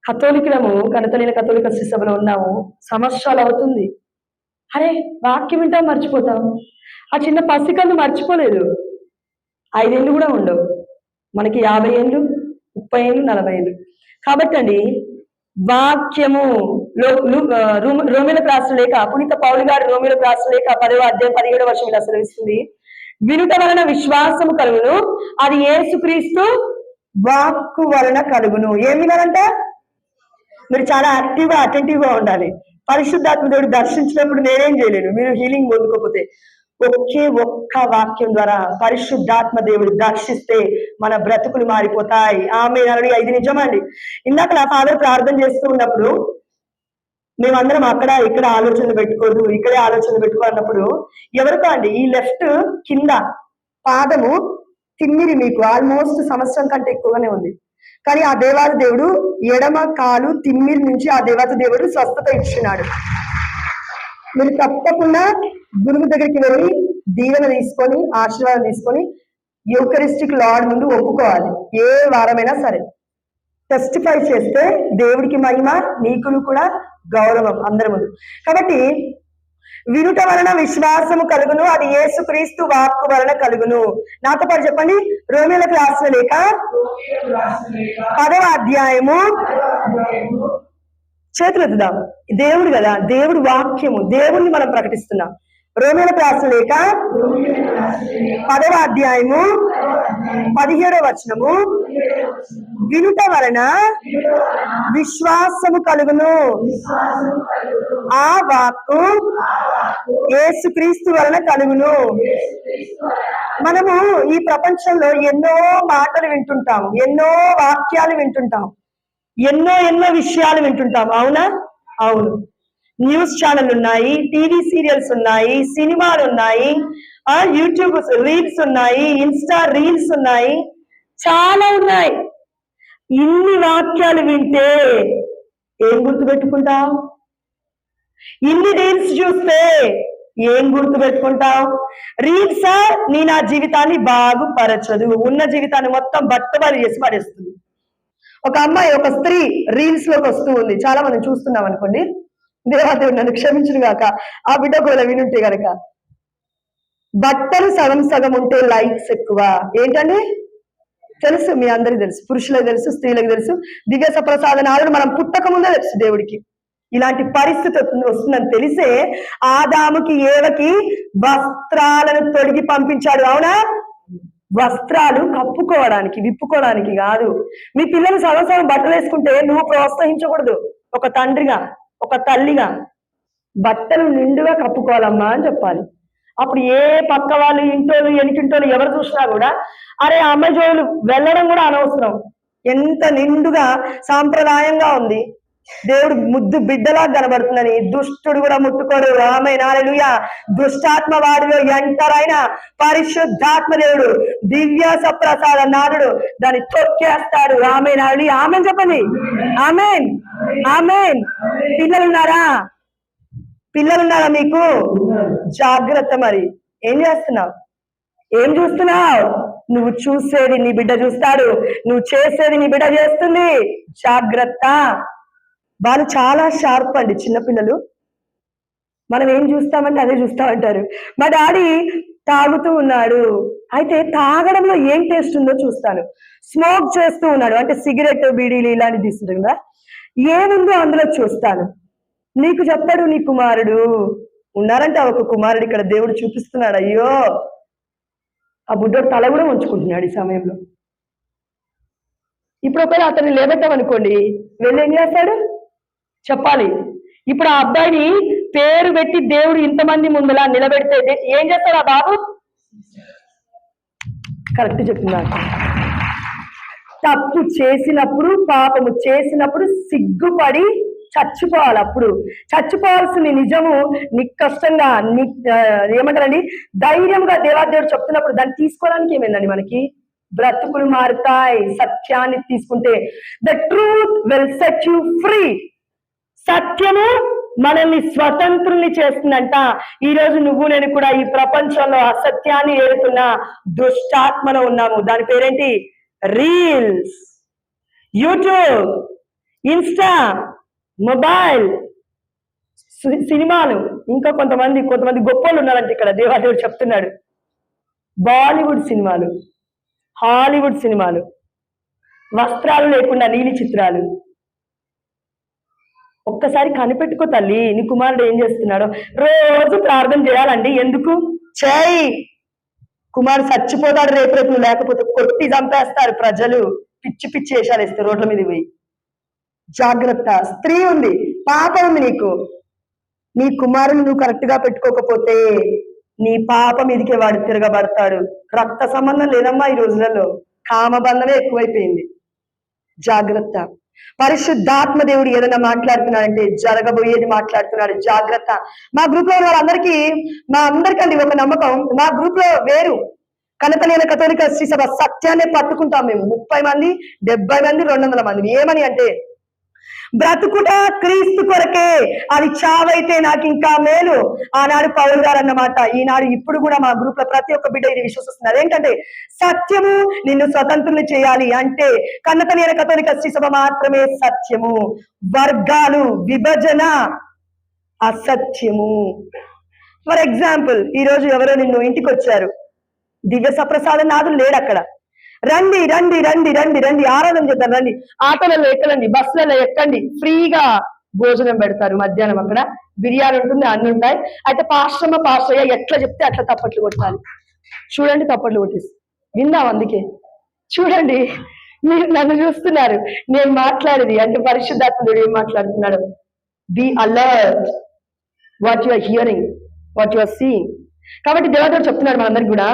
కథోలికులము, కనతొలిన కథోలిక శిశువులో ఉన్నాము. సంవత్సరాలు అవుతుంది. అరే వాక్యం వింటాం మర్చిపోతాం. ఆ చిన్న పసికన్ను మర్చిపోలేదు. 5 ఏళ్ళు కూడా ఉండవు. మనకి 50 ఏళ్ళు, 30 ఏళ్ళు, 40 ఏళ్ళు. కాబట్టి అండి వాక్యము రోమిలకు రాసిన లేఖ, పునీత పౌలు గారు రోమిలకు రాసిన లేఖ 10వ అధ్యాయం 17వ వచనం ఇలా సెలవిస్తుంది. వినుట వలన విశ్వాసము కలుగును, అది యేసుక్రీస్తు వాక్కు వలన కలుగును. ఏం వినాలంట? మీరు చాలా యాక్టివ్గా అటెంటివ్గా ఉండాలి. పరిశుద్ధాత్మ దేవుడు దర్శించినప్పుడు నేనేం చేయలేను మీరు హీలింగ్ పొందుకోకపోతే. ఒక్క వాక్యం ద్వారా పరిశుద్ధాత్మ దేవుడు దర్శిస్తే మన బ్రతుకులు మారిపోతాయి. ఆమె అన్నది 5 నిజమండి. ఇందాక నా ఫాదర్ ప్రార్థన చేస్తూ ఉన్నప్పుడు మేమందరం అక్కడ ఇక్కడ ఆలోచనలు పెట్టుకోదు, ఇక్కడే ఆలోచనలు పెట్టుకోన్నప్పుడు ఎవరికో అండి ఈ లెఫ్ట్ కింద పాదము తిమ్మిరి మీకు ఆల్మోస్ట్ సంవత్సరం కంటే ఎక్కువగానే ఉంది. కానీ ఆ దేవాది దేవుడు ఎడమ కాలు తిమ్మిరి నుంచి ఆ దేవత దేవుడు స్వస్థత ఇచ్చినాడు. మీరు తప్పకుండా గురువు దగ్గరికి వెళ్ళి దీవెన తీసుకొని ఆశీర్వాదం తీసుకొని యూకరిస్టిక్ లార్డ్ ముందు ఒప్పుకోవాలి. ఏ వారమైనా సరే టెస్టిఫై చేస్తే దేవుడికి మహిమ, నీకును కూడా గౌరవం అందరి ముందు. కాబట్టి వినుట వలన విశ్వాసము కలుగును, అది యేసుక్రీస్తు వాక్కు వలన కలుగును. నాతో పాటు చెప్పండి. రోమిలకు రాసిన లేఖ 10వ అధ్యాయము. చేతులెత్తుదాం. దేవుడు కదా, దేవుడు వాక్యము, దేవుడిని మనం ప్రకటిస్తున్నాం. రోమిలకు రాసిన లేఖ 10వ అధ్యాయము 17వ వచనము. వినుట వలన విశ్వాసము కలుగును, ఆ వాక్కు యేసుక్రీస్తు వలన కలుగును. మనము ఈ ప్రపంచంలో ఎన్నో మాటలు వింటుంటాము, ఎన్నో వాక్యాలు వింటుంటాం, ఎన్నో విషయాలు వింటుంటాం. అవునా? అవును. న్యూస్ ఛానల్ ఉన్నాయి, టీవీ సీరియల్స్ ఉన్నాయి, సినిమాలు ఉన్నాయి, యూట్యూబ్ రీల్స్ ఉన్నాయి, ఇన్స్టా రీల్స్ ఉన్నాయి, చాలా ఉన్నాయి. ఇన్ని వాక్యాలు వింటే ఏం గుర్తుపెట్టుకుంటావు? ఇన్ని రీల్స్ చూస్తే ఏం గుర్తుపెట్టుకుంటావు? రీల్సా నీ నా జీవితాన్ని బాగుపరచదు, ఉన్న జీవితాన్ని మొత్తం బట్టబయలు చేసి పడేస్తుంది. ఒక అమ్మాయి, ఒక స్త్రీ రీల్స్ లోకి వస్తూ ఉంది, చాలా మనం చూస్తున్నాం అనుకోండి. దేవాదేవుడు నన్ను క్షమించును గాక ఆ బిడ్డ ఒకవేళ వినుంటే గనక. బట్టలు సగం సగం ఉంటే లైక్స్ ఎక్కువ. ఏంటండి? తెలుసు, మీ అందరికి తెలుసు, పురుషులకు తెలుసు, స్త్రీలకు తెలుసు. దివ్య సప్రసాదనాలను మనం పుట్టక ముందే తెలుసు దేవుడికి. ఇలాంటి పరిస్థితి వస్తుందని తెలిసే ఆదాముకి ఏవకి వస్త్రాలను తొడిగి పంపించాడు. అవునా? వస్త్రాలు కప్పుకోవడానికి, విప్పుకోవడానికి కాదు. మీ పిల్లలు సగం బట్టలు వేసుకుంటే నువ్వు ప్రోత్సహించకూడదు. ఒక తండ్రిగా, ఒక తల్లిగా బట్టలు నిండుగా కప్పుకోవాలమ్మా అని చెప్పాలి. అప్పుడు ఏ పక్క వాళ్ళు, ఇంటోళ్ళు, ఎనికింటోళ్ళు ఎవరు చూసినా కూడా అరే ఆ అమ్మాయి జోలు వెళ్ళడం కూడా అనవసరం. ఎంత నిండుగా సాంప్రదాయంగా ఉంది, దేవుడు ముద్దు బిడ్డలా కనబడుతుందని దుష్టుడు కూడా ముట్టుకోడు. ఆమేన్, హల్లెలూయా. దుష్టాత్మ వాడిలో ఎంటరైన పరిశుద్ధాత్మ దేవుడు, దివ్య సప్రసాద నాదుడు దాన్ని తొక్కేస్తాడు. ఆమేన్, హల్లెలూయా. ఆమేన్ చెప్పండి. ఆమేన్, ఆమేన్. పిల్లలున్నారా? పిల్లలున్నారా మీకు? జాగ్రత్త. మరి ఏం చేస్తున్నావు? ఏం చూస్తున్నావు? నువ్వు చూసేది నీ బిడ్డ చూస్తాడు, నువ్వు చేసేది నీ బిడ్డ చేస్తుంది. జాగ్రత్త. వాళ్ళు చాలా షార్ప్ అండి చిన్నపిల్లలు. మనం ఏం చూస్తామంటే అదే చూస్తామంటారు. మా డాడీ తాగుతూ ఉన్నాడు, అయితే తాగడంలో ఏం టేస్ట్ ఉందో చూస్తాను. స్మోక్ చేస్తూ ఉన్నాడు, అంటే సిగరెట్, బీడీలు ఇలాంటివి తీసుకుంటారు కదా, ఏముందో అందులో చూస్తాను. నీకు చెప్పాడు నీ కుమారుడు ఉన్నారంటే ఒక కుమారుడు ఇక్కడ దేవుడు చూపిస్తున్నాడు. అయ్యో, ఆ బుడ్డోడు తల కూడా ఉంచుకుంటున్నాడు ఈ సమయంలో. ఇప్పుడు ఒకవేళ అతన్ని లేబెట్టామనుకోండి, వెళ్ళి ఏం చేస్తాడు చెప్పాలి. ఇప్పుడు ఆ అబ్బాయిని పేరు పెట్టి దేవుడు ఇంతమంది ముందులా నిలబెడితే ఏం చేస్తాడు ఆ బాబు? కరెక్ట్ చెప్తున్నాడు. తప్పు చేసినప్పుడు, పాపము చేసినప్పుడు సిగ్గుపడి చచ్చిపోవాలి. అప్పుడు చచ్చిపోవాల్సింది నిజము నిక్కష్టంగా, ఏమంటారండి, ధైర్యంగా దేవాదేవుడు చెప్తున్నప్పుడు దాన్ని తీసుకోవడానికి ఏమైందండి మనకి? బ్రతుకులు మారుతాయి సత్యాన్ని తీసుకుంటే. The truth will set you free. సత్యము మనల్ని స్వతంత్రుల్ని చేస్తుందంట. ఈ రోజు నువ్వు నేను కూడా ఈ ప్రపంచంలో అసత్యాన్ని ఏరుతున్న దుష్టాత్మలో ఉన్నాము. దాని పేరేంటి? Reels, YouTube. ఇన్స్టా, మొబైల్, సినిమాలు, ఇంకా కొంతమంది గొప్పలు ఉన్నారంటే ఇక్కడ దేవాదేవుడు చెప్తున్నాడు. బాలీవుడ్ సినిమాలు, హాలీవుడ్ సినిమాలు, వస్త్రాలు లేకుండా నీలి చిత్రాలు. ఒక్కసారి కనిపెట్టుకో తల్లి, నీ కుమారుడు ఏం చేస్తున్నాడో. రోజు ప్రార్థన చేయాలండి. ఎందుకు చేయి? కుమారుడు చచ్చిపోతాడు రేపు నువ్వు లేకపోతే. కొట్టి చంపేస్తారు ప్రజలు, పిచ్చి పిచ్చి వేషాలు వేస్తారు రోడ్ల మీద పోయి. జాగ్రత్త. స్త్రీ ఉంది, పాప ఉంది నీకు. నీ కుమారుని నువ్వు కరెక్ట్ గా పెట్టుకోకపోతే నీ పాప మీదకే వాడు తిరగబడతాడు. రక్త సంబంధం లేదమ్మా ఈ రోజులలో, కామబంధమే ఎక్కువైపోయింది. జాగ్రత్త. పరిశుద్ధాత్మ దేవుడు ఏదైనా మాట్లాడుతున్నాడంటే జరగబోయేది మాట్లాడుతున్నాడు. జాగ్రత్త. మా గ్రూప్ లో వాళ్ళందరికీ, మా అందరికండి ఒక నమ్మకం. మా గ్రూప్ లో వేరు కనపలేని కథోలిక శ్రీ సభ సత్యాన్ని పట్టుకుంటాం మేము. 30 మంది, 70 మంది, 200 మంది. ఏమని అంటే బ్రతుకుట క్రీస్తు కొరకే, అది చావైతే నాకు ఇంకా మేలు. ఆనాడు పౌలు గారు అన్నమాట. ఈనాడు ఇప్పుడు కూడా మా గ్రూప్ లో ప్రతి ఒక్క బిడ్డ ఇది విశ్వసిస్తున్నారు. ఏంటంటే సత్యము నిన్ను స్వతంత్రులు చేయాలి అంటే కన్నతనేన కథోలిక శ్రీ సభ మాత్రమే సత్యము. వర్గాలు, విభజన అసత్యము. ఫర్ ఎగ్జాంపుల్, ఈ రోజు ఎవరో నిన్ను ఇంటికి వచ్చారు, దివ్య సప్రసాద నాదులు లేడు అక్కడ. రండి రండి రండి రండి రండి ఆరాధన చేద్దాం రండి, ఆటోలలో ఎక్కడండి, బస్సులలో ఎక్కండి, ఫ్రీగా భోజనం పెడతారు. మధ్యాహ్నం అక్కడ బిర్యానీ ఉంటుంది, అన్ని ఉంటాయి. అయితే పాస్టయ్య ఎట్లా చెప్తే అట్లా తప్పట్లు కొట్టాలి. చూడండి, తప్పట్లు కొట్టేసి విందాం. అందుకే చూడండి, మీరు నన్ను చూస్తున్నారు, నేను మాట్లాడేది అంటే పరిశుద్ధాత్ముడు ఏం మాట్లాడుతున్నాడు. Be alert what you are hearing, what you are seeing. కాబట్టి దేవదేవుడు చెప్తున్నాడు మనందరికి కూడా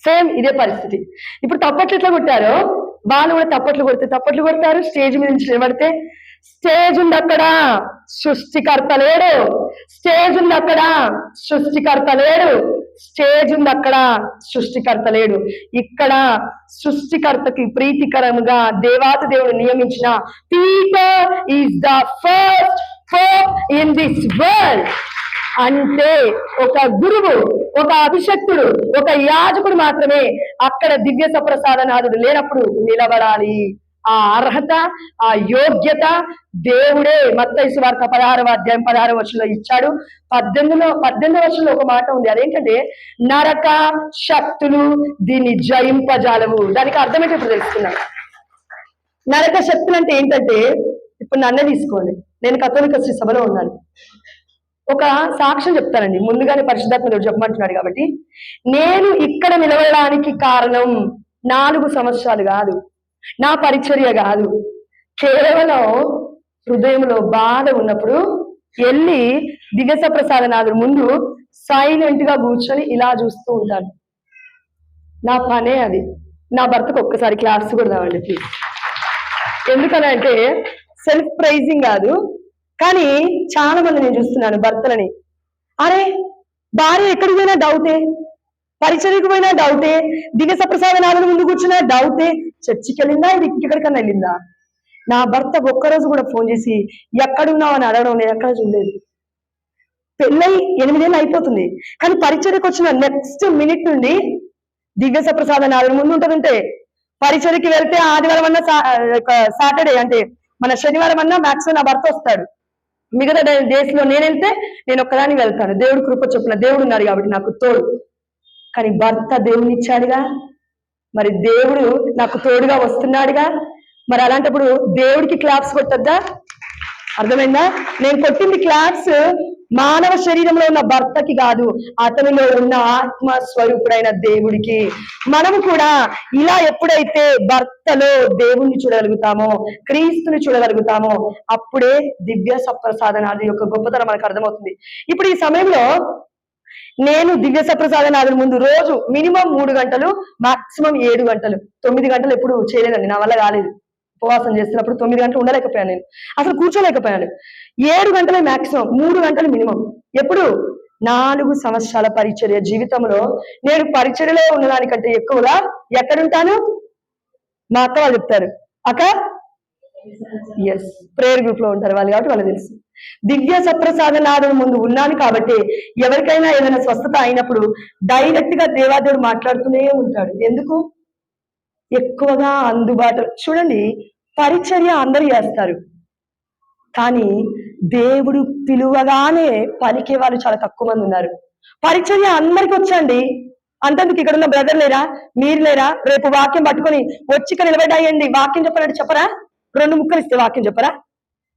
సేమ్ ఇదే పరిస్థితి. ఇప్పుడు తప్పట్లు ఎట్లా కొట్టారో వాళ్ళు కూడా తప్పట్లు కొడతారు. స్టేజ్ మీద నుంచి నిలబడితే స్టేజ్ ఉంది అక్కడ, సృష్టికర్త లేడు. స్టేజ్ ఉంది అక్కడ, సృష్టికర్త లేడు. స్టేజ్ ఉంది అక్కడ, సృష్టికర్త లేడు. ఇక్కడ సృష్టికర్తకి ప్రీతికరంగా దేవాతి దేవుడు నియమించిన Peter is the first Pope in this world. అంటే ఒక గురువు, ఒక అభిషక్తుడు, ఒక యాజకుడు మాత్రమే అక్కడ దివ్య సప్రసాదనాథుడు లేనప్పుడు నిలబడాలి. ఆ అర్హత, ఆ యోగ్యత దేవుడే మత్తయి సువార్త 16వ అధ్యాయం 16వ వచనంలో ఇచ్చాడు. 18వ వచనంలో ఒక మాట ఉంది. అదేంటంటే నరక శక్తులు దీన్ని జయింపజాలవు. దానికి అర్థం ఏంటో ఇప్పుడు తెలుసుకున్నాను. నరక శక్తులు అంటే ఏంటంటే, ఇప్పుడు నన్నే తీసుకోండి, నేను కథోలిక శ్రీ సభలో ఉన్నాను. ఒక సాక్ష్యం చెప్తానండి, ముందుగానే పరిశుద్ధాత్మ దేవుడు చెప్పమంటున్నాడు కాబట్టి. నేను ఇక్కడ నిలబడడానికి కారణం 4 సంవత్సరాలు కాదు, నా పరిచర్య కాదు, కేవలం హృదయంలో బాధ ఉన్నప్పుడు వెళ్ళి దివ్య ప్రసాదనాథుడు ముందు సైలెంట్ గా కూర్చొని ఇలా చూస్తూ ఉంటాను. నా పనే అది. నా భర్తకు ఒక్కసారి క్లాప్స్ కొడదామండి ప్లీజ్. ఎందుకనంటే సెల్ఫ్ ప్రైజింగ్ కాదు, కానీ చాలా మంది నేను చూస్తున్నాను భర్తలని, అరే భార్య ఎక్కడికి పోయినా డౌటే, పరిచర్యకు పోయినా డౌటే, దివ్య సప్రసాదనాథుడు ముందు కూర్చున్నా డౌటే, చర్చికి వెళ్ళిందా, ఇది ఇంకెక్కడికన్నా వెళ్ళిందా. నా భర్త ఒక్కరోజు కూడా ఫోన్ చేసి ఎక్కడున్నావు అని అడగడం నేను ఎక్కడ చూడలేదు. పెళ్ళై 8 ఏళ్ళు అయిపోతుంది, కానీ పరిచర్యకు వచ్చిన నెక్స్ట్ మినిట్ నుండి దివ్య సప్రసాదనాథుడు ముందు ఉంటుందంటే, పరిచర్యకి వెళ్తే ఆదివారం అన్నా సాటర్డే అంటే మన శనివారం అన్నా మ్యాక్సిమం నా భర్త వస్తాడు. మిగతా డేస్ లో నేను వెళ్తే నేను ఒక్కదాన్ని వెళ్తాను. దేవుడు కృప చొప్పున దేవుడు ఉన్నారు కాబట్టి నాకు తోడు. కానీ భర్త దేవుని ఇచ్చాడుగా, మరి దేవుడు నాకు తోడుగా వస్తున్నాడుగా, మరి అలాంటప్పుడు దేవుడికి క్లాప్స్ కొట్టద్దా? అర్థమైందా? నేను కొట్టింది క్లాప్స్ మానవ శరీరంలో ఉన్న భర్తకి కాదు, అతనిలో ఉన్న ఆత్మ స్వరూపుడైన దేవుడికి. మనము కూడా ఇలా ఎప్పుడైతే భర్తలో దేవుణ్ణి చూడగలుగుతామో, క్రీస్తుని చూడగలుగుతామో, అప్పుడే దివ్య సప్రసాదనాథుడి యొక్క గొప్పతనం మనకు అర్థమవుతుంది. ఇప్పుడు ఈ సమయంలో నేను దివ్య సప్రసాదనాథుడి ముందు రోజు మినిమం 3 గంటలు, మాక్సిమం 7 గంటలు, 9 గంటలు ఎప్పుడు చేయలేదండి, నా వల్ల కాలేదు. ఉపవాసం చేస్తున్నప్పుడు 9 గంటలు ఉండలేకపోయాను, నేను అసలు కూర్చోలేకపోయాను. 7 గంటలే మాక్సిమం, 3 గంటలు మినిమం. ఎప్పుడు 4 సంవత్సరాల పరిచర్య జీవితంలో నేను పరిచర్యలో ఉన్నదానికంటే ఎక్కువగా ఎక్కడుంటాను? మా అక్క వాళ్ళు చెప్తారు, అక్క ఎస్ ప్రేయర్ గ్రూప్ లో ఉంటారు వాళ్ళు కాబట్టి వాళ్ళకి తెలుసు. దివ్య సప్రసాదనాథుడు ముందు ఉన్నాను కాబట్టి ఎవరికైనా ఏదైనా స్వస్థత అయినప్పుడు డైరెక్ట్ గా దేవాదేవుడు మాట్లాడుతూనే ఉంటాడు. ఎందుకు? ఎక్కువగా అందుబాటులో చూడండి, పరిచర్య అందరూ చేస్తారు, కానీ దేవుడు పిలువగానే పలికే వాళ్ళు చాలా తక్కువ మంది ఉన్నారు. పరిచర్య అందరికి వచ్చండి. అంతేందుకు ఇక్కడ ఉన్న బ్రదర్ లేరా, మీరు లేరా? రేపు వాక్యం పట్టుకొని వచ్చి ఇక్కడ నిలబడ్డాయండి, వాక్యం చెప్పాలంటే చెప్పరా? 2 ముక్కలు ఇస్తే వాక్యం చెప్పరా?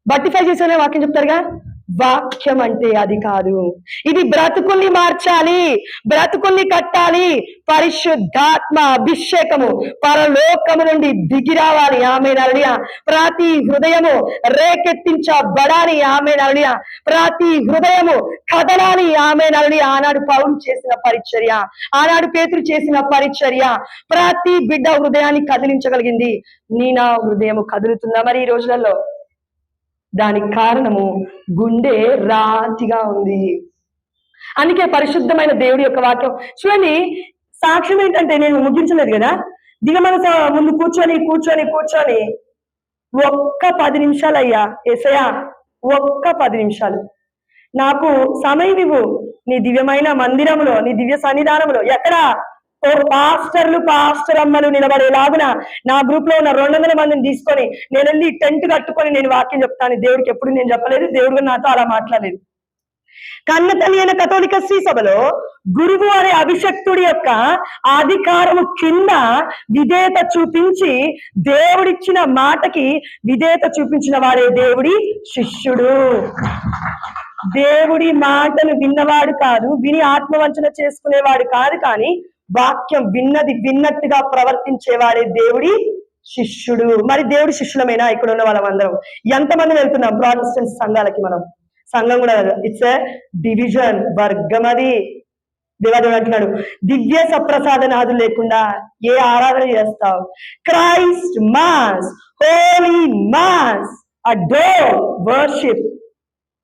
బట్టిఫై చేసేనే వాక్యం చెప్తారుగా. వాక్యం అంటే అది కాదు. ఇది బ్రతుకుల్ని మార్చాలి, బ్రతుకుల్ని కట్టాలి. పరిశుద్ధాత్మ అభిషేకము పరలోకము నుండి దిగి రావాలి. ఆమేన్. ప్రతి హృదయము రేకెత్తించబడాలి. ఆమేన్. ప్రతి హృదయము కదలాలి. ఆమేన్. ఆనాడు పౌలు చేసిన పరిచర్య, ఆనాడు పేతురు చేసిన పరిచర్య ప్రతి బిడ్డ హృదయాన్ని కదిలించగలిగింది. నా హృదయము కదులుతుందా మరి ఈ రోజులలో? దానికి కారణము గుండె రాతిగా ఉంది. అందుకే పరిశుద్ధమైన దేవుడి యొక్క వాక్యం చూడండి. సాక్ష్యం ఏంటంటే, నేను ముగించలేదు కదా, దిగమనస ముందు కూర్చొని కూర్చొని కూర్చొని ఒక్క 10 నిమిషాలు అయ్యా యేసయ్యా, ఒక్క 10 నిమిషాలు నాకు సమయం ఇవ్వు నీ దివ్యమైన మందిరంలో, నీ దివ్య సన్నిధానంలో. ఎక్కడ పాస్టర్ అమ్మలు నిలబడేలాగున నా గ్రూప్ లో ఉన్న 200 మందిని తీసుకొని నేను వెళ్ళి టెంట్ కట్టుకొని నేను వాక్యం చెప్తాను. దేవుడికి ఎప్పుడు నేను చెప్పలేదు, దేవుడు నాతో అలా మాట్లాడలేదు. కన్న తల్లి అయిన కథోలిక శ్రీ సభలో గురువు అనే అభిషక్తుడి యొక్క అధికారము కింద విధేయత చూపించి దేవుడిచ్చిన మాటకి విధేయత చూపించిన వాడే దేవుడి శిష్యుడు. దేవుడి మాటను విన్నవాడు కాదు, విని ఆత్మవంచన చేసుకునేవాడు కాదు, కానీ వాక్యం విన్నది విన్నట్టుగా ప్రవర్తించేవాడే దేవుడి శిష్యుడు. మరి దేవుడి శిష్యులమైనా ఇక్కడ ఉన్న వాళ్ళందరం ఎంతమంది వెళ్తున్నాం ప్రాటెస్టెంట్ సంఘాలకి? మనం సంఘం కూడా ఇట్స్ ఎ డివిజన్, వర్గం. అది దేవాదేవుడు అంటున్నాడు, దివ్య సప్రసాదనాదులు లేకుండా ఏ ఆరాధన చేస్తావు? Christ mass, holy mass, adore, worship.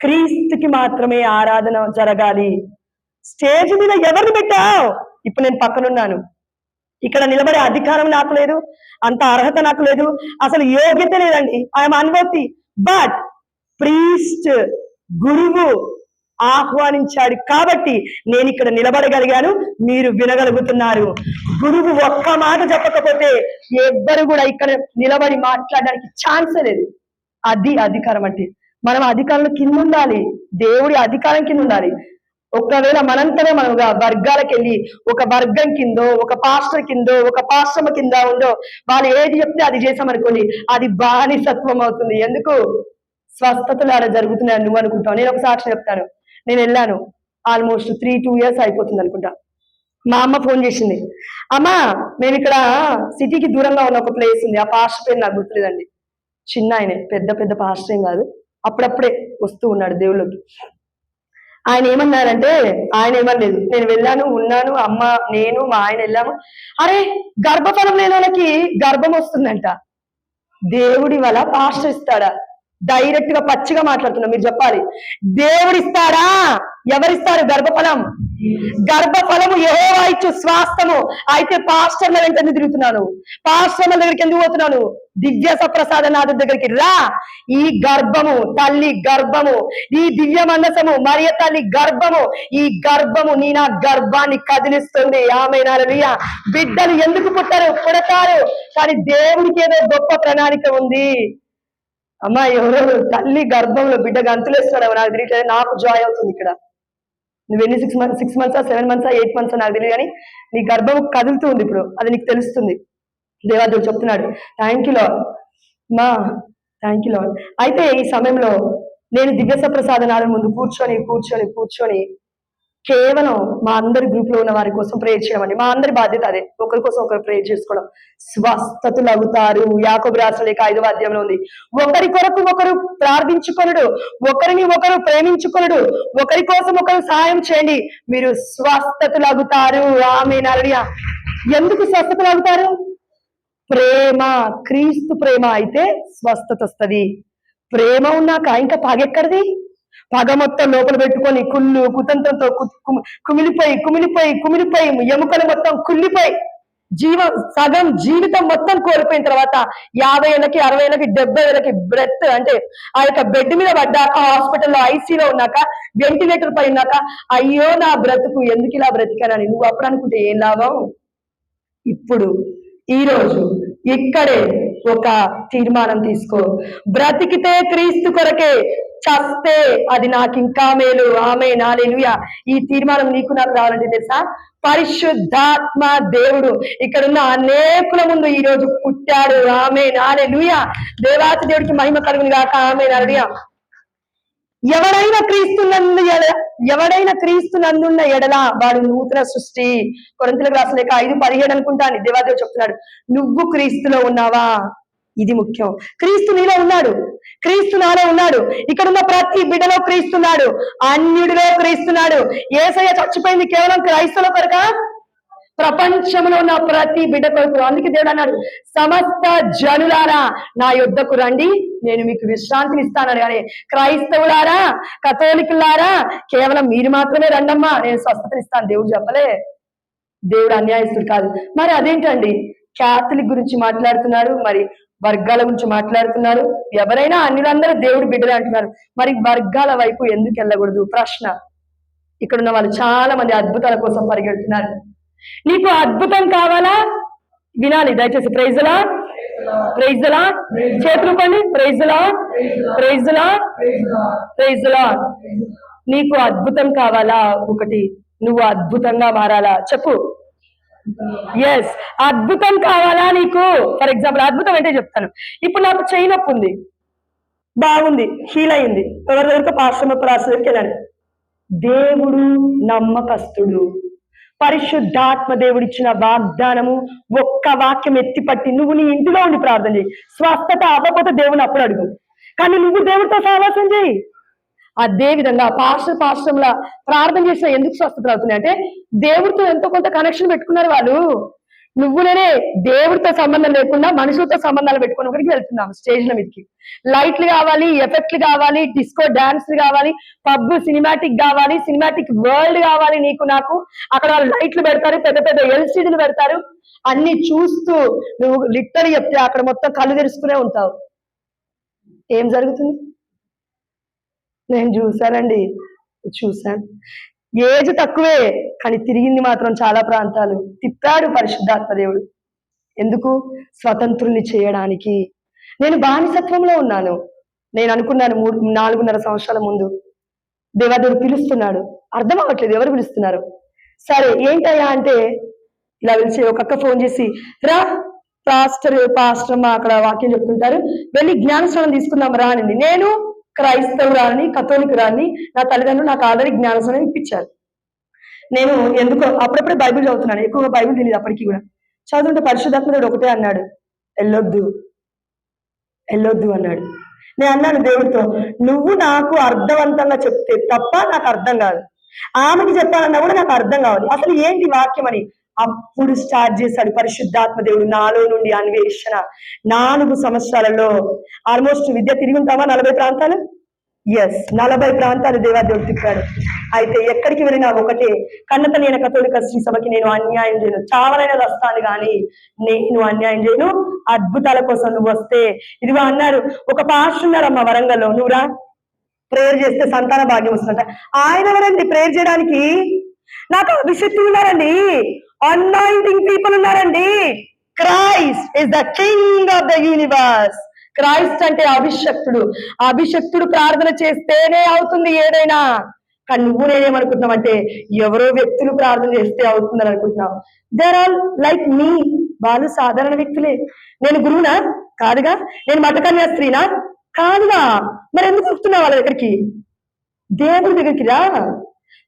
క్రీస్తుకి మాత్రమే ఆరాధన జరగాలి. స్టేజ్ మీద ఎవరిని పెట్టావు? ఇప్పుడు నేను పక్కనున్నాను, ఇక్కడ నిలబడే అధికారం నాకు లేదు, అంత అర్హత నాకు లేదు, అసలు యోగ్యత లేదండి. I'm unworthy. బట్ ప్రీస్ట్, గురువు ఆహ్వానించాడు కాబట్టి నేను ఇక్కడ నిలబడగలిగాను, మీరు వినగలుగుతున్నారు. గురువు ఒక్క మాట చెప్పకపోతే ఎవ్వరు కూడా ఇక్కడ నిలబడి మాట్లాడడానికి ఛాన్సే లేదు. అది అధికారం అంటే. మనం అధికారుల కింద ఉండాలి, దేవుడి అధికారం కింద ఉండాలి. ఒకవేళ మనంతనే మనం వర్గాలకు వెళ్ళి ఒక వర్గం కిందో, ఒక పాస్టర్ కిందో, ఒక పాశ్రమ కింద ఉందో వాళ్ళు ఏది చెప్తే అది చేసామనుకోండి, అది బానిసత్వం అవుతుంది. ఎందుకు? స్వస్థతలు అలా జరుగుతున్నాయని నువ్వు అనుకుంటావు. నేను ఒక సాక్ష్యం చెప్తాను. నేను వెళ్ళాను, ఆల్మోస్ట్ 3-2 years అయిపోతుంది అనుకుంటా. మా అమ్మ ఫోన్ చేసింది, అమ్మా మేము ఇక్కడ సిటీకి దూరంగా ఉన్న ఒక ప్లేస్ ఉంది, ఆ పాస్టర్ పేరు నాకు గుర్తులేదండి. చిన్న ఆయనే, పెద్ద పాస్టర్ ఏం కాదు, అప్పుడప్పుడే వస్తూ ఉన్నాడు దేవుళ్ళకి. ఆయన ఏమన్నారంటే, ఆయన ఏమనలేదు, నేను వెళ్ళాను, ఉన్నాను, అమ్మ నేను మా ఆయన వెళ్ళాము. అరే గర్భఫలం లేని వాళ్ళకి గర్భం వస్తుందంట. దేవుడి వల్ల పాస్టర్ ఇస్తాడా? డైరెక్ట్ గా పచ్చిగా మాట్లాడుతున్నా, మీరు చెప్పాలి. దేవుడిస్తాడా? ఎవరిస్తారు గర్భఫలం? గర్భఫలము యెహోవా ఇచ్చు స్వాస్థము. అయితే పాస్టర్ల వెంట ఎందుకు తిరుగుతున్నాను? పాస్టర్ల దగ్గరికి ఎందుకు పోతున్నాను? దివ్య సప్రసాదనాథు దగ్గరికి రా. ఈ గర్భము, తల్లి గర్భము, ఈ దివ్య మందసము, మరియ తల్లి గర్భము, ఈ గర్భము నీ నా గర్భాన్ని కదిలిస్తుంది. ఆమేన్, హల్లెలూయా. బిడ్డలు ఎందుకు పుడతారు, కానీ దేవునికి ఏదో గొప్ప ప్రణాళిక ఉంది. అమ్మా ఎవరో తల్లి గర్భంలో బిడ్డ గంతులేస్తాడు, నాకు తెలియట్లేదు, నాకు జాయ్ అవుతుంది ఇక్కడ. నువ్వు ఎన్ని 6 months 7 months 8 months నాకు తెలియదు, కానీ నీ గర్భం కదులుతూ ఉంది ఇప్పుడు, అది నీకు తెలుస్తుంది. దేవాదేవుడు చెప్తున్నాడు, థ్యాంక్ యూ లార్డ్ మా, థ్యాంక్ యూ లార్డ్. అయితే ఈ సమయంలో నేను దివ్య సప్రసాదనాల ముందు కూర్చొని కేవలం మా అందరి గ్రూప్ లో ఉన్న వారి కోసం ప్రేయర్ చేయడం అండి. మా అందరి బాధ్యత అదే, ఒకరి కోసం ఒకరు ప్రేయర్ చేసుకోవడం. స్వస్థతలు అవుతారు. యాకోబు రాసిన లేఖ 5వ అధ్యాయంలో ఉంది, ఒకరి కొరకు ఒకరు ప్రార్థించుకొనుడు, ఒకరిని ఒకరు ప్రేమించుకొనుడు, ఒకరి కోసం ఒకరు సహాయం చేయండి, మీరు స్వస్థతలు అవుతారు. ఆమేన్, హల్లెలూయా. ఎందుకు స్వస్థతలు అవుతారు? ప్రేమ, క్రీస్తు ప్రేమ అయితే స్వస్థత వస్తుంది. ప్రేమ ఉన్నాక ఇంకా పగెక్కడిది? పగ మొత్తం లోపల పెట్టుకొని కుళ్ళు కుతంత్రంతో కుమిలిపోయి ఎముకలు మొత్తం కుళ్ళిపోయి సగం జీవితం మొత్తం కోల్పోయిన తర్వాత 50 ఏళ్ళకి 60 ఏళ్ళకి 70 ఏళ్ళకి బ్రెత్ అంటే ఆ యొక్క బెడ్ మీద పడ్డాక, హాస్పిటల్లో ఐసీలో ఉన్నాక, వెంటిలేటర్ పై ఉన్నాక, అయ్యో నా బ్రతుకు ఎందుకు ఇలా బ్రతికానని నువ్వు అప్పుడు అనుకుంటే ఏం లాభం? ఇప్పుడు ఈ రోజు ఇక్కడే ఒక తీర్మానం తీసుకో. బ్రతికితే క్రీస్తు కొరకే, చస్తే అది నాకు ఇంకా మేలు. ఆమేన్, హల్లెలూయా. ఈ తీర్మానం నీకు నాకు రావాలంటే తెలుసా, పరిశుద్ధాత్మ దేవుడు ఇక్కడున్న అనేకుల ముందు ఈ రోజు పుట్టాడు. ఆమేన్, హల్లెలూయా. దేవాతి దేవుడికి మహిమ కలుగును గాక. ఆమేన్, హల్లెలూయా. ఎవడైనా క్రీస్తు నందున్న ఎడల వాడు నూతన సృష్టి. కొరింథీయులకు రాసిన లేఖ 5:17 అనుకుంటాను. దేవాదేవుడు చెప్తున్నాడు, నువ్వు క్రీస్తులో ఉన్నావా? ఇది ముఖ్యం. క్రీస్తు నీలో ఉన్నాడు, క్రీస్తు నాలో ఉన్నాడు. ఇక్కడున్న ప్రతి బిడ్డలో క్రీస్తున్నాడు, అన్యుడిలో క్రీస్తున్నాడు. యేసయ్య చచ్చిపోయింది కేవలం క్రైస్తవుల కొరకా? ప్రపంచంలో ఉన్న ప్రతి బిడ్డ కొరకు. అందుకే దేవుడు అన్నాడు, సమస్త జనులారా నా యొద్దకు రండి, నేను మీకు విశ్రాంతిని ఇస్తానని. కానీ క్రైస్తవులారా, కథోలికులారా, కేవలం మీరు మాత్రమే రండమ్మా, నేను స్వస్థతనిస్తాను దేవుడు చెప్పలే. దేవుడు అన్యాయస్తుడు కాదు. మరి అదేంటండి, క్యాథలిక్ గురించి మాట్లాడుతున్నాడు, మరి వర్గాల గురించి మాట్లాడుతున్నారు. ఎవరైనా అన్యులందరూ దేవుడు బిడ్డలే అంటున్నారు. మరి వర్గాల వైపు ఎందుకు వెళ్ళకూడదు? ప్రశ్న. ఇక్కడున్న వాళ్ళు చాలా మంది అద్భుతాల కోసం పరిగెడుతున్నారు. నీకు అద్భుతం కావాలా? వినాలి దయచేసి. Praise the lord, praise the lord. చేతులు పని. Praise the lord, praise the lord, praise the lord. నీకు అద్భుతం కావాలా? ఒకటి, నువ్వు అద్భుతంగా మారాలా? చెప్పు. ఎస్, అద్భుతం కావాలా నీకు? ఫర్ ఎగ్జాంపుల్, అద్భుతం అంటే చెప్తాను. ఇప్పుడు నాకు చెయ్యి నొప్పి ఉంది, బాగుంది, హీల్ అయింది. ఎవరి దగ్గర? పాశ్రమ దగ్గరికి వెళ్ళాను. దేవుడు నమ్మకస్తుడు. పరిశుద్ధాత్మ దేవుడిచ్చిన వాగ్దానము ఒక్క వాక్యం ఎత్తిపట్టి నువ్వు నీ ఇంటిలో ఉండి ప్రార్థన చేయి. స్వస్థత అవ్వకపోతే దేవుని అప్పుడు అడుగు, కానీ నువ్వు దేవుడితో సహవాసం చేయి. అదే విధంగా పాశ్రమంలా ప్రార్థన చేసినా ఎందుకు స్వస్థతలు అవుతున్నాయి అంటే దేవుడితో ఎంతో కొంత కనెక్షన్ పెట్టుకున్నారు వాళ్ళు. నువ్వు నేనే దేవుడితో సంబంధం లేకుండా మనుషులతో సంబంధాలు పెట్టుకుని ఒకరికి వెళ్తున్నాం. స్టేజ్ల మీదకి లైట్లు కావాలి, ఎఫెక్ట్లు కావాలి, డిస్కో డాన్స్లు కావాలి, పబ్ సినిమాటిక్ కావాలి, సినిమాటిక్ వరల్డ్ కావాలి నీకు నాకు. అక్కడ వాళ్ళు లైట్లు పెడతారు, పెద్ద పెద్ద ఎల్సీడీలు పెడతారు. అన్ని చూస్తూ నువ్వు లిటరల్ చెప్తే అక్కడ మొత్తం కళ్ళు తెరుచుకునే ఉంటావు. ఏం జరుగుతుంది? నేను చూశాను. ఏజ్ తక్కువే, కానీ తిరిగింది మాత్రం చాలా ప్రాంతాలు తిప్పాడు పరిశుద్ధాత్మ దేవుడు. ఎందుకు? స్వతంత్రుల్ని చేయడానికి. నేను బానిసత్వంలో ఉన్నాను. నేను అనుకున్నాను 4.5 సంవత్సరాల ముందు దేవాదేవుడు పిలుస్తున్నాడు. అర్థం అవ్వట్లేదు ఎవరు పిలుస్తున్నారు. సరే ఏంటయ్యా అంటే ఇలా పిలిచి ఒక అక్క ఫోన్ చేసి, రా పాస్టర్ అమ్మ అక్కడ వాక్యం చెప్తుంటారు, వెళ్ళి జ్ఞానస్నానం తీసుకుందాం రా అనింది. నేను క్రైస్తవురాలని, కథోలికురాలని, నా తల్లిదండ్రులు నాకు ఆల్రెడీ జ్ఞానస్నానం ఇప్పించారు. నేను ఎందుకో అప్పుడప్పుడే బైబిల్ చదువుతున్నాను, ఎక్కువగా బైబిల్ తెలియదు అప్పటికి కూడా. చదువుతుంటే పరిశుద్ధాత్ముడు ఒకటే అన్నాడు, వెళ్ళొద్దు అన్నాడు. నేను అన్నాను దేవుడితో, నువ్వు నాకు అర్థవంతంగా చెప్తే తప్ప నాకు అర్థం కాదు, ఆమెకి చెప్పాలన్నా కూడా నాకు అర్థం కావాలి, అసలు ఏంటి వాక్యం అని. అప్పుడు స్టార్ట్ చేశాడు పరిశుద్ధాత్మ దేవుడు నాలో నుండి అన్వేషణ. 4 సంవత్సరాలలో ఆల్మోస్ట్ విద్య తిరిగి ఉంటామా 40 ప్రాంతాలు? ఎస్, 40 ప్రాంతాలు దేవాదేవుడు తిప్పాడు. అయితే ఎక్కడికి వెళ్ళినా ఒకటే, కన్నతనైన కథోలిక శ్రీ సభకి నేను అన్యాయం చేయను, చావనైనా వస్తాను కానీ నేను అన్యాయం చేయను. అద్భుతాల కోసం నువ్వు వస్తే ఇదిగో అన్నారు. ఒక పాస్టర్ ఉన్నారమ్మా వరంగల్లో, నువ్వురా ప్రేయర్ చేస్తే సంతాన భాగ్యం వస్తుందంట. ఆయన ఎవరండి ప్రేయర్ చేయడానికి? నాకు అభిషక్తులు ఉన్నారండి, అనాయింటింగ్ పీపుల్ ఉన్నారండి. Christ is the king of the universe. Christ అంటే అభిషక్తుడు. అభిషక్తుడు ప్రార్థన చేస్తేనే అవుతుంది ఏదైనా. కానీ నువ్వు నేనేమనుకుంటున్నావు అంటే ఎవరో వ్యక్తులు ప్రార్థన చేస్తే అవుతుందని అనుకుంటున్నావు. దేర్ ఆల్ లైక్ మీ, వాళ్ళు సాధారణ వ్యక్తులే. నేను గురువునా? కాదుగా. నేను మతకన్యా స్త్రీనా? కాదుగా. మరి ఎందుకు వస్తున్నావు వాళ్ళ దగ్గరికి? దేవుడి దగ్గరికి రా.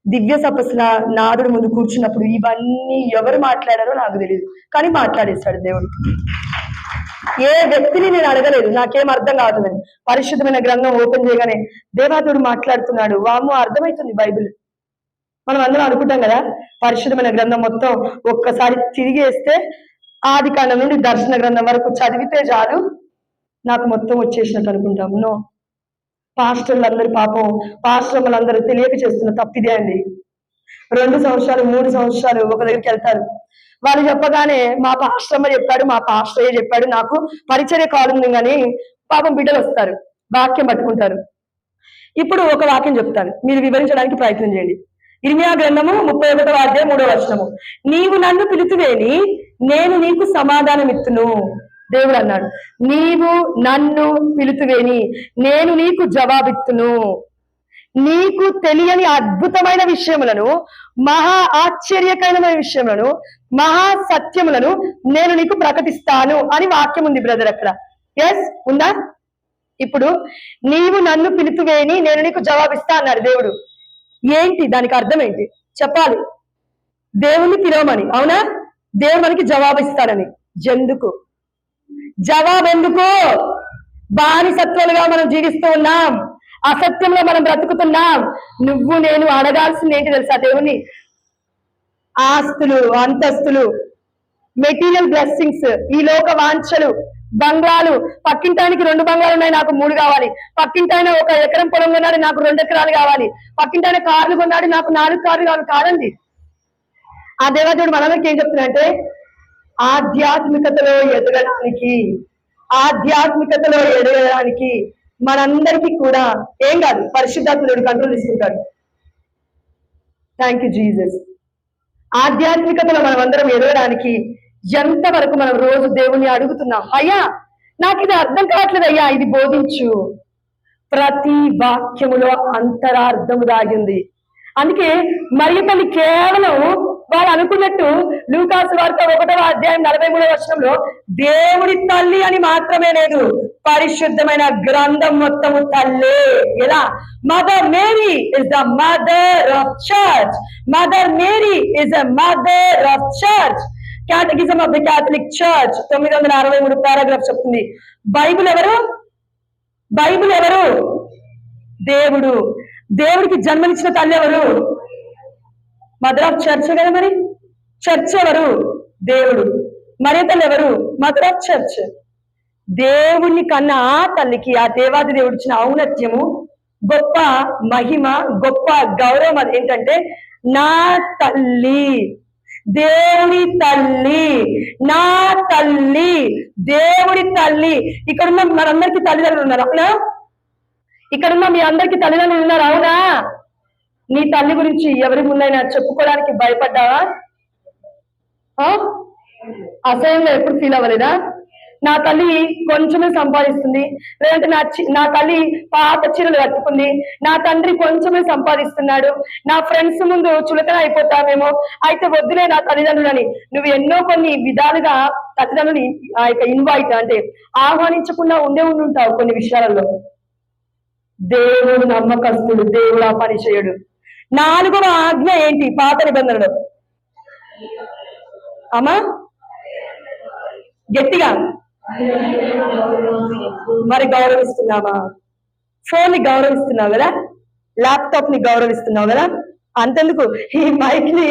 దివ్య తపస్సుల నాదుడు ముందు కూర్చున్నప్పుడు ఇవన్నీ ఎవరు మాట్లాడారో నాకు తెలియదు, కానీ మాట్లాడేశాడు దేవుడు. ఏ వ్యక్తిని నేను అడగలేదు, నాకేం అర్థం కావట్లేదని. పరిశుద్ధమైన గ్రంథం ఓపెన్ చేయగానే దేవాదేవుడు మాట్లాడుతున్నాడు. వాము అర్థమవుతుంది బైబిల్. మనం అందరం అనుకుంటాం కదా, పరిశుద్ధమైన గ్రంథం మొత్తం ఒక్కసారి తిరిగేస్తే ఆది కాండం నుండి దర్శన గ్రంథం వరకు చదివితే చాలు నాకు మొత్తం వచ్చేసినట్టు అనుకుంటాం. నో, పాస్టర్లందరూ పాపం, పాస్టర్లందరూ తెలియక చేస్తున్న తప్పిదే అండి. 2 సంవత్సరాలు 3 సంవత్సరాలు ఒక దగ్గరికి వెళ్తారు. వాళ్ళు చెప్పగానే మా పాస్టర్మ చెప్పాడు, మా పాస్టరే చెప్పాడు, నాకు పరిచర్య కాలుంది కానీ పాపం బిడ్డలు వస్తారు, వాక్యం పట్టుకుంటారు. ఇప్పుడు ఒక వాక్యం చెప్తాను, మీరు వివరించడానికి ప్రయత్నం చేయండి. ఇర్మియా గ్రంథము 31వ అధ్యాయం 3వ వచనము. నీవు నన్ను పిలిచివేని నేను నీకు సమాధానం ఇత్తును. దేవుడు అన్నాడు, నీవు నన్ను పిలుతువేని నేను నీకు జవాబిత్తును. నీకు తెలియని అద్భుతమైన విషయములను, మహా ఆశ్చర్యకరమైన విషయములను, మహా సత్యములను నేను నీకు ప్రకటిస్తాను అని వాక్యం ఉంది బ్రదర్ అక్కడ. ఎస్ ఉందా? ఇప్పుడు నీవు నన్ను పిలుతువేని నేను నీకు జవాబిస్తా అన్నాడు దేవుడు. ఏంటి దానికి అర్థం ఏంటి చెప్పాలి? దేవుణ్ణి పిలవమని, అవునా? దేవుడు మనకి జవాబిస్తాడని. ఎందుకు జవాబు? ఎందుకు? బానిసత్వాలుగా మనం జీవిస్తూ ఉన్నాం, అసత్యంలో మనం బ్రతుకుతున్నాం. నువ్వు నేను అడగాల్సింది ఏంటి తెలుసా దేవుణ్ణి? ఆస్తులు, అంతస్తులు, మెటీరియల్ బ్లెస్సింగ్స్, ఈ లోక వాంఛలు, బంగ్లాలు. పక్కింటానికి 2 బంగ్లాలు ఉన్నాయి, నాకు 3 కావాలి. పక్కింటాయన 1 ఎకరం పొలం కొన్నాడు, నాకు 2 ఎకరాలు కావాలి. పక్కింటాయన కార్లు కొన్నాడు, నాకు 4 కార్లు కావాలి. కాదండి. ఆ దేవదేవుడు మనందరికీ ఏం చెప్తున్నాడంటే, ఆధ్యాత్మికతలో ఎదగడానికి మనందరికీ కూడా ఏం కాదు, పరిశుద్ధాత్ముడు కంట్రోల్ తీసుకుంటాడు. Thank you Jesus. ఆధ్యాత్మికతలో మనం అందరం ఎదగడానికి ఎంతవరకు మనం రోజు దేవుణ్ణి అడుగుతున్నాం, అయ్యా నాకు ఇది అర్థం కావట్లేదు, అయ్యా ఇది బోధించు. ప్రతి వాక్యములో అంతరార్థము దాగింది. అందుకే మరియ తల్లి కేవలం వాళ్ళు అనుకున్నట్టు లూకాసు వార్త 1వ అధ్యాయం 43వ వచనంలో దేవుడి తల్లి అని మాత్రమే లేదు, పరిశుద్ధమైన గ్రంథం మొత్తము తల్లే. ఎలా? Mother Mary is the mother of church. Mother Mary is the mother of church. Catechism of the Catholic church 963 paragraph చెప్తుంది. బైబిల్ ఎవరు? బైబిల్ ఎవరు? దేవుడు. దేవుడికి జన్మనిచ్చిన తల్లి ఎవరు? మదర్ ఆఫ్ చర్చ్ కదా. మరి చర్చ్ ఎవరు? దేవుడు. మరియ తల్లి ఎవరు? Mother of church. దేవుణ్ణి కన్నా ఆ తల్లికి ఆ దేవాది దేవుడు ఇచ్చిన ఔన్నత్యము, గొప్ప మహిమ, గొప్ప గౌరవం అదేంటంటే నా తల్లి, దేవుడి తల్లి, నా తల్లి, దేవుడి తల్లి. ఇక్కడున్న మనందరికీ తల్లిదండ్రులు ఉన్నారు, అవునా? ఇక్కడున్న మీ అందరికీ తల్లిదండ్రులు ఉన్నారు, అవునా? నీ తల్లి గురించి ఎవరి ముందైనా చెప్పుకోవడానికి భయపడ్డావా? అసహ్యంగా ఎప్పుడు ఫీల్ అవ్వలేదా? నా తల్లి కొంచెమే సంపాదిస్తుంది, లేదంటే నా తల్లి పాత చీరలు కట్టుకుంది, నా తండ్రి కొంచెమే సంపాదిస్తున్నాడు, నా ఫ్రెండ్స్ ముందు చులకన అయిపోతామేమో, అయితే వద్దులే నా తల్లిదండ్రులని నువ్వు ఎన్నో కొన్ని విధాలుగా తల్లిదండ్రులని ఆ యొక్క ఇన్వైట్ అంటే ఆహ్వానించకుండా ఉండుంటావు కొన్ని విషయాలలో. దేవుడు నమ్మకస్తుడు, దేవుడు ఆ పని చేయడు. 4వ ఆజ్ఞ ఏంటి పాత నిబంధనలో? అమ్మా గట్టిగా మరి గౌరవిస్తున్నావా? ఫోన్ ని గౌరవిస్తున్నావు కదా, ల్యాప్టాప్ ని గౌరవిస్తున్నావు కదా, అంతెందుకు ఈ మైక్ ని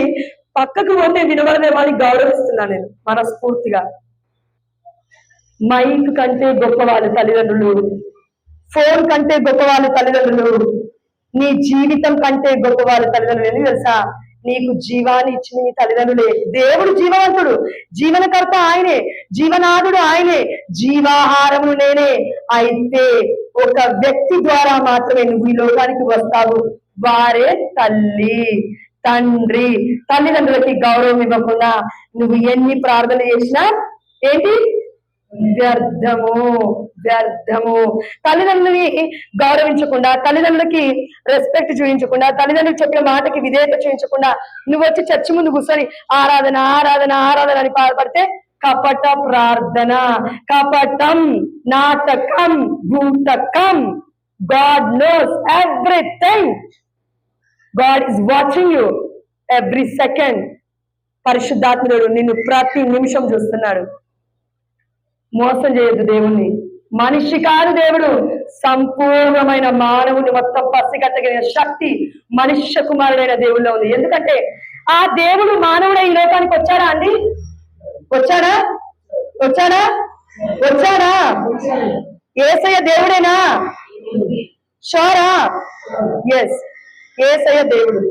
పక్కకు పోతే వినబడదే అని గౌరవిస్తున్నా నేను మనస్ఫూర్తిగా. మైక్ కంటే గొప్పవాళ్ళు తల్లిదండ్రులు, ఫోన్ కంటే గొప్పవాళ్ళు తల్లిదండ్రులు, నీ జీవితం కంటే గొప్పవాళ్ళు తల్లిదండ్రులు. ఎందుకు తెలుసా? నీకు జీవాన్ని ఇచ్చిన నీ తల్లిదండ్రులే. దేవుడు జీవవంతుడు, జీవనకర్త ఆయనే, జీవనాథుడు ఆయనే, జీవాహారములు నేనే. అయితే ఒక వ్యక్తి ద్వారా మాత్రమే నువ్వు ఈ లోకానికి వస్తావు, వారే తల్లి, తండ్రి. తల్లిదండ్రులకి గౌరవం ఇవ్వకుండా నువ్వు ఎన్ని ప్రార్థన చేసినా ఏంటి? వ్యర్థము, వ్యర్థము. తల్లిదండ్రులని గౌరవించకుండా, తల్లిదండ్రులకి రెస్పెక్ట్ చూపించకుండా, తల్లిదండ్రులు చెప్పిన మాటకి విధేయత చూపించకుండా నువ్వు వచ్చి చర్చి ముందు కూర్చొని ఆరాధన ఆరాధన ఆరాధన అని పాల్పడితే కపట ప్రార్థన, కపటం, నాటకం, భూతకం. God knows everything. God is watching you every second. పరిశుద్ధాత్ముడు నిన్ను ప్రతి నిమిషం చూస్తున్నాడు. మోసం చేయొద్దు దేవుణ్ణి. మనిషి కాదు దేవుడు, సంపూర్ణమైన మానవుని మొత్తం పసిగట్టగలిగిన శక్తి మనుష్య కుమారుడైన దేవుల్లో ఉంది. ఎందుకంటే ఆ దేవుడు మానవుడై ఈ లోకానికి వచ్చాడా అండి? వచ్చాడా? వచ్చాడా? వచ్చాడా? యేసయ్య దేవుడేనా? షోరా? ఎస్, యేసయ్య దేవుడు.